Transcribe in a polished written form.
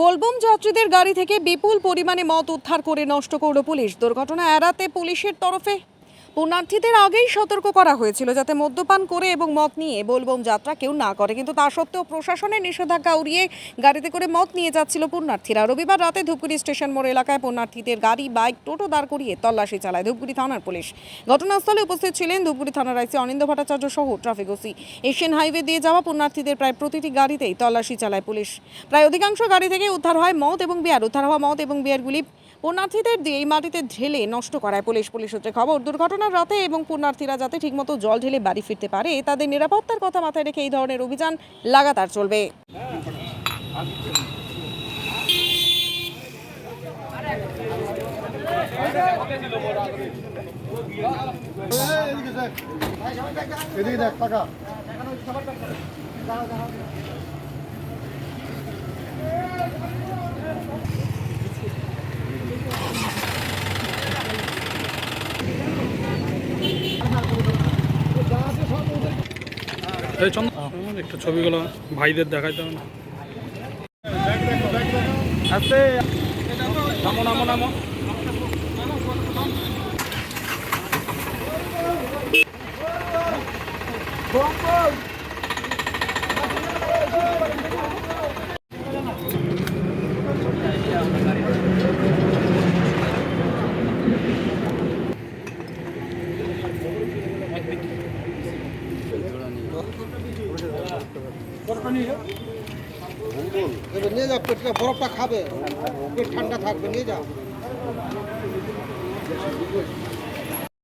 বোলবম যাত্রীদের গাড়ি থেকে বিপুল পরিমাণে মদ উদ্ধার করে নষ্ট করল পুলিশ। দুর্ঘটনা এড়াতে পুলিশের তরফে পুণ্যার্থীদের আগেই সতর্ক করা হয়েছিল যাতে মদ্যপান করে এবং মদ নিয়ে বোলবম যাত্রা কেউ না করে, কিন্তু তা সত্ত্বেও প্রশাসনের নিষেধাজ্ঞা উড়িয়ে গাড়িতে করে মদ নিয়ে যাচ্ছিল পুণ্যার্থীরা। রবিবার রাতে ধূপগুড়ি স্টেশন মোড় এলাকায় পুণ্যার্থীদের গাড়ি, বাইক, টোটো দাঁড় করিয়ে তল্লাশি চালায় ধূপগুড়ি থানার পুলিশ। ঘটনাস্থলে উপস্থিত ছিলেন ধূপগুড়ি থানার আইসি অনিন্দ ভট্টাচার্য সহ ট্রাফিক ওসি। এশিয়ান হাইওয়ে দিয়ে যাওয়া পুণ্যার্থীদের প্রায় প্রতিটি গাড়িতেই তল্লাশি চালায় পুলিশ। প্রায় অধিকাংশ গাড়ি থেকে উদ্ধার হয় মদ এবং বিয়ার। উদ্ধার হওয়া মদ এবং বিয়ারগুলি পুণ্যার্থীদের দিয়ে এই মাটিতে ঢেলে নষ্ট করায় পুলিশ। পুলিশ সূত্রে খবর, দুর্ঘটনার রাতে এবং পুণ্যার্থীরা যাতে ঠিকমতো জল ঢেলে বাড়ি ফিরতে পারে তাদের নিরাপত্তার কথা মাথায় রেখে এই ধরনের অভিযান লাগাতার চলবে। একটু ছবিগুলো ভাইদের দেখাইতে হবে না। নামো নামো নামো। নিয়ে যাও, পেটটা বরফটা খাবে, পেট ঠান্ডা থাকবে, নিয়ে যাও।